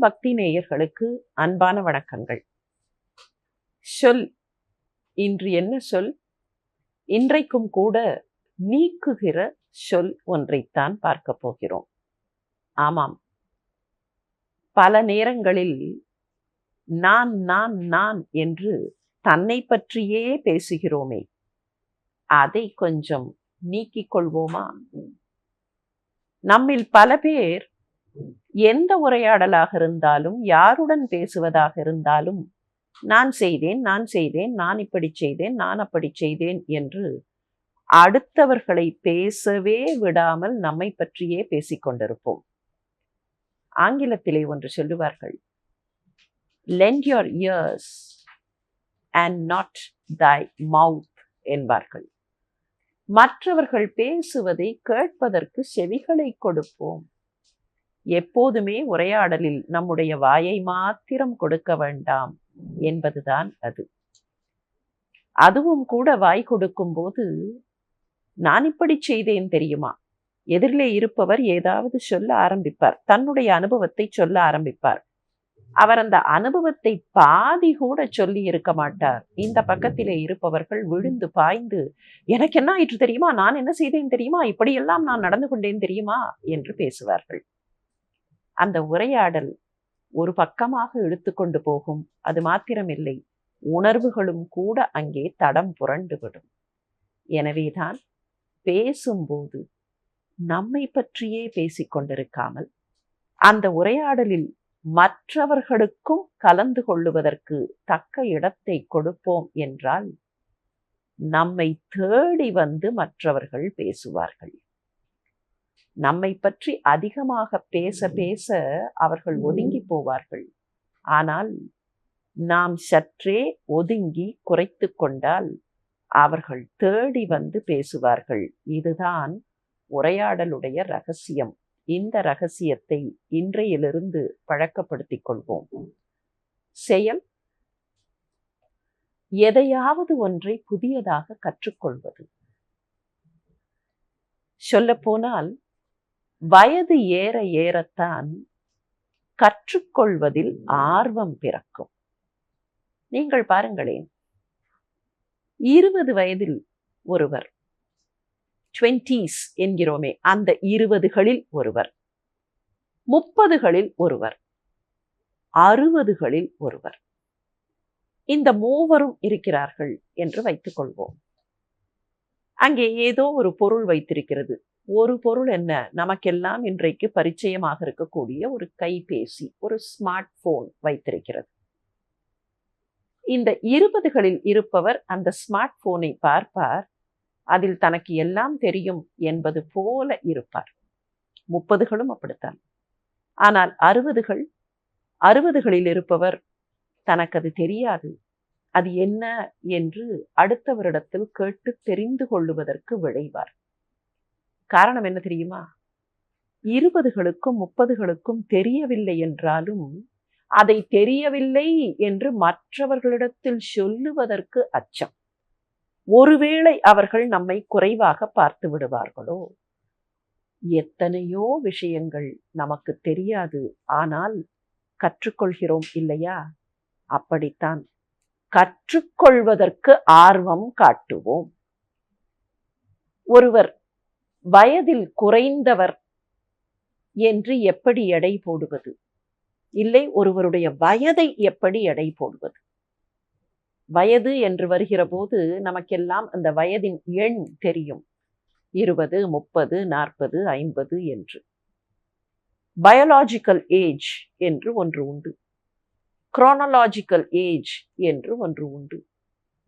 பக்தி நேயர்களுக்கு அன்பான வணக்கங்கள். சொல் இன்று என்ன சொல்? இன்றைக்கும் கூட நீக்குகிற சொல் ஒன்றைத்தான் பார்க்க போகிறோம். ஆமாம், பல நேரங்களில் நான் நான் நான் என்று தன்னை பற்றியே பேசுகிறோமே, அதை கொஞ்சம் நீக்கிக் கொள்வோமா? நம்மில் பல பேர் எந்த உரையாடலாக இருந்தாலும், யாருடன் பேசுவதாக இருந்தாலும், நான் செய்தேன், நான் செய்தேன், நான் இப்படி செய்தேன், நான் அப்படி செய்தேன் என்று அடுத்தவர்களை பேசவே விடாமல் நம்மை பற்றியே பேசிக்கொண்டிருப்போம். ஆங்கிலத்திலே ஒன்று சொல்லுவார்கள், lend your ears and not thy mouth என்பார்கள். மற்றவர்கள் பேசுவதை கேட்பதற்கு செவிகளை கொடுப்போம். எப்போதுமே உரையாடலில் நம்முடைய வாயை மாத்திரம் கொடுக்க வேண்டாம் என்பதுதான் அது. அதுவும் கூட வாய் கொடுக்கும் போது, நான் இப்படி செய்தேன் தெரியுமா, எதிரிலே இருப்பவர் ஏதாவது சொல்ல ஆரம்பிப்பார், தன்னுடைய அனுபவத்தை சொல்ல ஆரம்பிப்பார். அவர் அந்த அனுபவத்தை பாதி கூட சொல்லி இருக்க மாட்டார். இந்த பக்கத்திலே இருப்பவர்கள் விழுந்து பாய்ந்து, எனக்கு என்ன ஆயிற்று தெரியுமா, நான் என்ன செய்தேன் தெரியுமா, இப்படியெல்லாம் நான் நடந்து கொண்டேன் தெரியுமா என்று பேசுவார்கள். அந்த உரையாடல் ஒரு பக்கமாக இழுத்துக்கொண்டு போகும். அது மாத்திரமில்லை, உணர்வுகளும் கூட அங்கே தடம் புரண்டுவிடும். எனவேதான் பேசும்போது நம்மை பற்றியே பேசிக்கொண்டிருக்காமல் அந்த உரையாடலில் மற்றவர்களுக்கும் கலந்து கொள்ளுவதற்கு தக்க இடத்தை கொடுப்போம் என்றால் நம்மை தேடி வந்து மற்றவர்கள் பேசுவார்கள். நம்மை பற்றி அதிகமாக பேச பேச அவர்கள் ஒதுங்கி போவார்கள். ஆனால் நாம் சற்றே ஒதுங்கி குறைத்து கொண்டால் அவர்கள் தேடி வந்து பேசுவார்கள். இதுதான் உரையாடலுடைய ரகசியம். இந்த ரகசியத்தை இன்றையிலிருந்து பழக்கப்படுத்திக் கொள்வோம். செயல், எதையாவது ஒன்றை புதியதாக கற்றுக்கொள்வது. சொல்லப்போனால் வயது ஏற ஏறத்தான் கற்றுக்கொள்வதில் ஆர்வம் பிறக்கும். நீங்கள் பாருங்களேன், 20 வயதில் ஒருவர், 20s என்கிறோமே, அந்த 20களில் ஒருவர், 30களில் ஒருவர், 60களில் ஒருவர், இந்த மூவரும் இருக்கிறார்கள் என்று வைத்துக் கொள்வோம். அங்கே ஏதோ ஒரு பொருள் வைத்திருக்கிறது. ஒரு பொருள் என்ன? நமக்கெல்லாம் இன்றைக்கு பரிச்சயமாக இருக்கக்கூடிய ஒரு கைபேசி, ஒரு ஸ்மார்ட் போன் வைத்திருக்கிறது. இந்த 20களில் இருப்பவர் அந்த ஸ்மார்ட் போனை பார்ப்பார், அதில் தனக்கு எல்லாம் தெரியும் என்பது போல இருப்பார். 30களும் அப்படித்தான். ஆனால் 60களில் இருப்பவர் தனக்கு அது தெரியாது, அது என்ன என்று அடுத்தவரிடத்தில் கேட்டு தெரிந்து கொள்ளுவதற்கு விழைவார். காரணம் என்ன தெரியுமா? 20களுக்கும் 30களுக்கும் தெரியவில்லை என்றாலும் அதை தெரியவில்லை என்று மற்றவர்களிடத்தில் சொல்லுவதற்கு அச்சம். ஒருவேளை அவர்கள் நம்மை குறைவாக பார்த்து விடுவார்களோ? எத்தனையோ விஷயங்கள் நமக்கு தெரியாது, ஆனால் கற்றுக்கொள்கிறோம் இல்லையா? அப்படித்தான் கற்றுக்கொள்வதற்கு ஆர்வம் காட்டுவோம். ஒருவர் வயதில் குறைந்தவர் என்று எப்படி எடை போடுவது? இல்லை, ஒருவருடைய வயதை எப்படி எடை போடுவது? வயது என்று வருகிற போது நமக்கெல்லாம் அந்த வயதின் எண் தெரியும், 20, 30, 40, 50 என்று. பயாலஜிக்கல் ஏஜ் என்று ஒன்று உண்டு, குரோனாலஜிக்கல் ஏஜ் என்று ஒன்று உண்டு,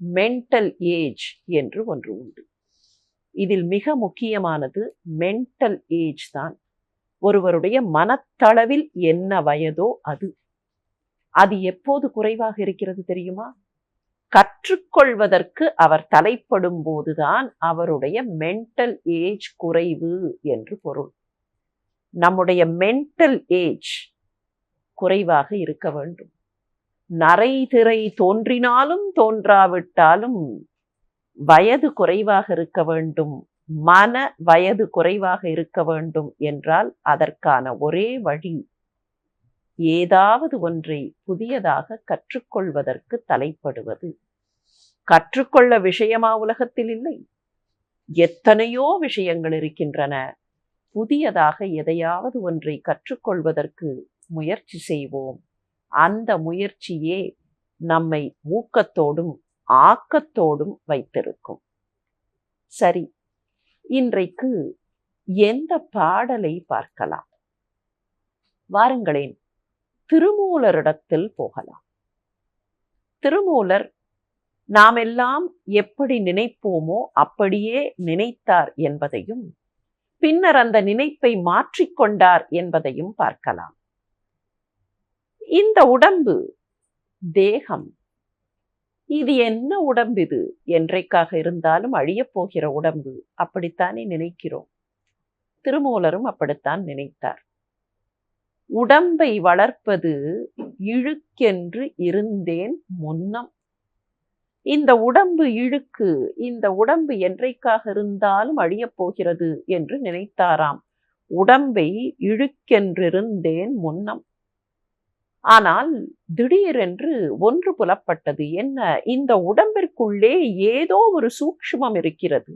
மென்டல் ஏஜ் என்று ஒன்று உண்டு. இதில் மிக முக்கியமானது மென்டல் ஏஜ் தான். ஒருவருடைய மனத்தளவில் என்ன வயதோ அது. அது எப்போது குறைவாக இருக்கிறது தெரியுமா? கற்றுக்கொள்வதற்கு அவர் தலைப்படும் போதுதான் அவருடைய மென்டல் ஏஜ் குறைவு என்று பொருள். நம்முடைய மென்டல் ஏஜ் குறைவாக இருக்க வேண்டும். நரை திரை தோன்றினாலும் தோன்றாவிட்டாலும் வயது குறைவாக இருக்க வேண்டும், மன வயது குறைவாக இருக்க வேண்டும் என்றால் அதற்கான ஒரே வழி ஏதாவது ஒன்றை புதியதாக கற்றுக்கொள்வதற்கு தலைப்படுவது. கற்றுக்கொள்ள விஷயமா உலகத்தில் இல்லை? எத்தனையோ விஷயங்கள் இருக்கின்றன. புதியதாக எதையாவது ஒன்றை கற்றுக்கொள்வதற்கு முயற்சி செய்வோம். அந்த முயற்சியே நம்மை ஊக்கத்தோடும் ஆக்கத்தோடும் வைத்திருக்கும். சரி, இன்றைக்கு எந்த பாடலை பார்க்கலாம்? வாருங்களேன், திருமூலரிடத்தில் போகலாம். திருமூலர் நாம் எல்லாம் எப்படி நினைப்போமோ அப்படியே நினைத்தார் என்பதையும், பின்னர் அந்த நினைப்பை மாற்றிக்கொண்டார் என்பதையும் பார்க்கலாம். இந்த உடம்பு, தேகம், இது என்ன உடம்பு? இது என்றைக்காக இருந்தாலும் அழியப் போகிற உடம்பு, அப்படித்தானே நினைக்கிறோம். திருமூலரும் அப்படித்தான் நினைத்தார். உடம்பை வளர்ப்பது இழுக்கென்று இருந்தேன் முன்னம். இந்த உடம்பு இழுக்கு, இந்த உடம்பு என்றைக்காக இருந்தாலும் அழியப் போகிறது என்று நினைத்தாராம். உடம்பை இழுக்கென்றிருந்தேன் முன்னம். ஆனால் திடீரென்று ஒன்று புலப்பட்டது. என்ன? இந்த உடம்பிற்குள்ளே ஏதோ ஒரு சூக்ஷ்மம் இருக்கிறது.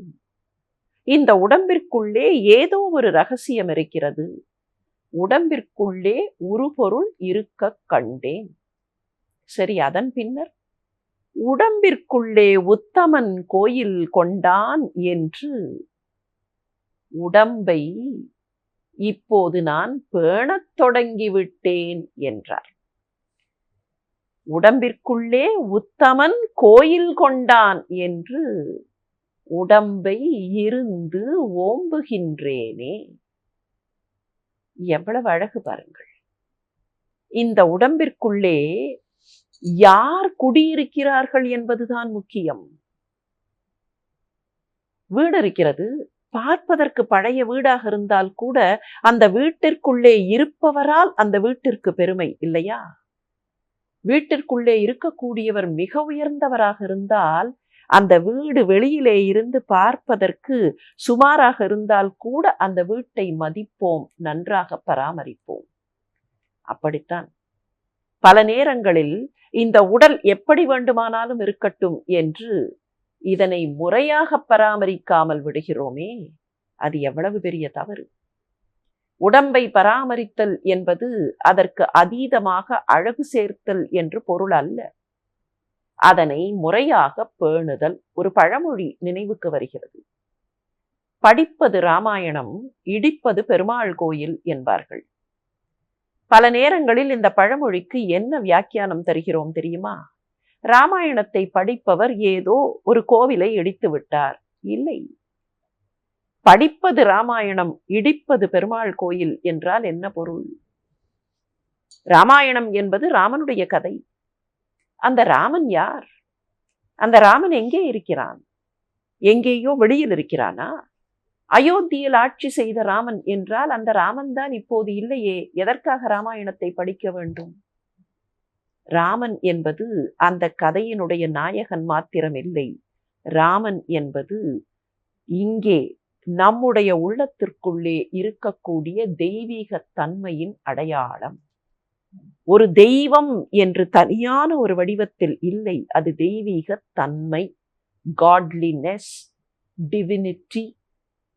இந்த உடம்பிற்குள்ளே ஏதோ ஒரு ரகசியம் இருக்கிறது. உடம்பிற்குள்ளே உருபொருள் இருக்க கண்டேன். சரி, அதன் பின்னர் உடம்பிற்குள்ளே உத்தமன் கோயில் கொண்டான் என்று உடம்பை இப்போது நான் பேணத் தொடங்கிவிட்டேன் என்றார். உடம்பிற்குள்ளே உத்தமன் கோயில் கொண்டான் என்று உடம்பை இருந்து ஓம்புகின்றேனே. எவ்வளவு அழகு பாருங்கள். இந்த உடம்பிற்குள்ளே யார் குடியிருக்கிறார்கள் என்பதுதான் முக்கியம். வீடு இருக்கிறது, பார்ப்பதற்கு பழைய வீடாக இருந்தால் கூட அந்த வீட்டிற்குள்ளே இருப்பவரால் அந்த வீட்டிற்கு பெருமை இல்லையா? வீட்டிற்குள்ளே இருக்கக்கூடியவர் மிக உயர்ந்தவராக இருந்தால் அந்த வீடு வெளியிலே இருந்து பார்ப்பதற்கு சுமாராக இருந்தால் கூட அந்த வீட்டை மதிப்போம், நன்றாக பராமரிப்போம். அப்படித்தான் பல நேரங்களில் இந்த உடல் எப்படி வேண்டுமானாலும் இருக்கட்டும் என்று இதனை முறையாக பராமரிக்காமல் விடுகிறோமே, அது எவ்வளவு பெரிய தவறு. உடம்பை பராமரித்தல் என்பது அதற்கு அதீதமாக அழகு சேர்த்தல் என்று பொருள் அல்ல. அதனை முறையாக பேணுதல். ஒரு பழமொழி நினைவுக்கு வருகிறது. படிப்பது ராமாயணம், இடிப்பது பெருமாள் கோயில் என்பார்கள். பல நேரங்களில் இந்த பழமொழிக்கு என்ன வியாக்கியானம் தருகிறோம் தெரியுமா? ராமாயணத்தை படிப்பவர் ஏதோ ஒரு கோவிலை இடித்து விட்டார். இல்லை. படிப்பது ராமாயணம், இடிப்பது பெருமாள் கோயில் என்றால் என்ன பொருள்? ராமாயணம் என்பது ராமனுடைய கதை. அந்த ராமன் யார்? அந்த ராமன் எங்கே இருக்கிறான்? எங்கேயோ வெளியில் இருக்கிறானா? அயோத்தியில் ஆட்சி செய்த ராமன் என்றால் அந்த ராமன் தான் இப்போது இல்லையே. எதற்காக ராமாயணத்தை படிக்க வேண்டும்? ராமன் என்பது அந்த கதையினுடைய நாயகன் மாத்திரம் இல்லை. ராமன் என்பது இங்கே நம்முடைய உள்ளத்திற்குள்ளே இருக்கக்கூடிய தெய்வீக தன்மையின் அடையாளம். ஒரு தெய்வம் என்று தனியான ஒரு வடிவத்தில் இல்லை. அது தெய்வீக தன்மை, காட்லினஸ், டிவினிட்டி.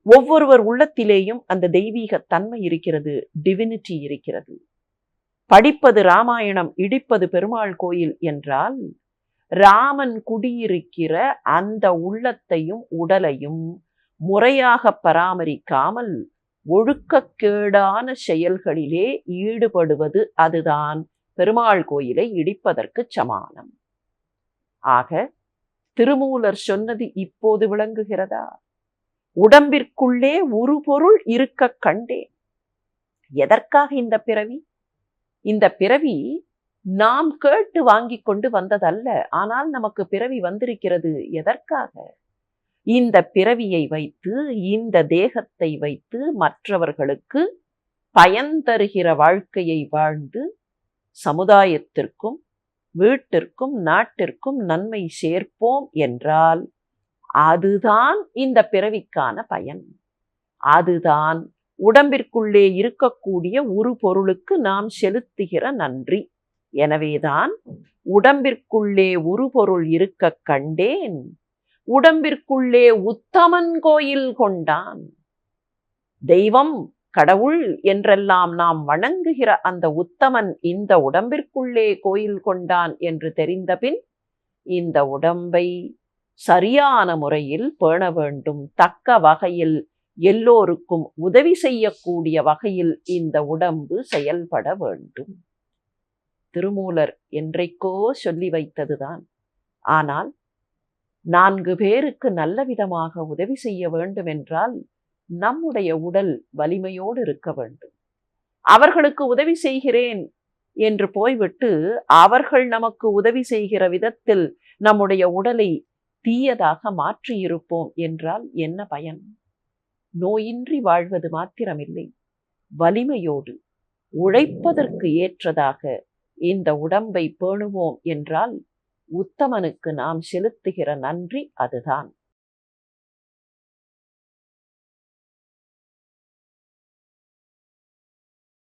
ஒவ்வொருவர் உள்ளத்திலேயும் அந்த தெய்வீக தன்மை இருக்கிறது, டிவினிட்டி இருக்கிறது. படிப்பது ராமாயணம், இடிப்பது பெருமாள் கோயில் என்றால் ராமன் குடியிருக்கிற அந்த உள்ளத்தையும் உடலையும் முறையாக பராமரிக்காமல் ஒழுக்கக்கேடான செயல்களிலே ஈடுபடுவது, அதுதான் பெருமாள் கோயிலை இடிப்பதற்கு சமானம். ஆக திருமூலர் சொன்னது இப்போது விளங்குகிறதா? உடம்பிற்குள்ளே ஒரு பொருள் இருக்க கண்டேன். எதற்காக இந்த பிறவி? இந்த பிறவி நாம் கேட்டு வாங்கி கொண்டு வந்ததல்ல. ஆனால் நமக்கு பிறவி வந்திருக்கிறது. எதற்காக? இந்த பிறவியை வைத்து, இந்த தேகத்தை வைத்து மற்றவர்களுக்கு பயன் தருகிற வாழ்க்கையை வாழ்ந்து சமுதாயத்திற்கும் வீட்டிற்கும் நாட்டிற்கும் நன்மை சேர்ப்போம் என்றால் அதுதான் இந்த பிறவிக்கான பயன். அதுதான் உடம்பிற்குள்ளே இருக்கக்கூடிய ஒரு பொருளுக்கு நாம் செலுத்துகிற நன்றி. எனவேதான் உடம்பிற்குள்ளே ஒரு பொருள் இருக்க கண்டேன், உடம்பிற்குள்ளே உத்தமன் கோயில் கொண்டான். தெய்வம், கடவுள் என்றெல்லாம் நாம் வணங்குகிற அந்த உத்தமன் இந்த உடம்பிற்குள்ளே கோயில் கொண்டான் என்று தெரிந்தபின் இந்த உடம்பை சரியான முறையில் பேண வேண்டும். தக்க வகையில் எல்லோருக்கும் உதவி செய்யக்கூடிய வகையில் இந்த உடம்பு செயல்பட வேண்டும். திருமூலர் என்றைக்கோ சொல்லி வைத்ததுதான். ஆனால் 4 பேருக்கு நல்ல விதமாக உதவி செய்ய வேண்டும் என்றால் நம்முடைய உடல் வலிமையோடு இருக்க வேண்டும். அவர்களுக்கு உதவி செய்கிறேன் என்று போய்விட்டு அவர்கள் நமக்கு உதவி செய்கிற விதத்தில் நம்முடைய உடலை தீயதாக மாற்றியிருப்போம் என்றால் என்ன பயன்? நோயின்றி வாழ்வது மாத்திரமில்லை, வலிமையோடு உழைப்பதற்கு ஏற்றதாக இந்த உடம்பை பேணுவோம் என்றால் உத்தமனுக்கு நாம் செலுத்துகிற நன்றி அதுதான்.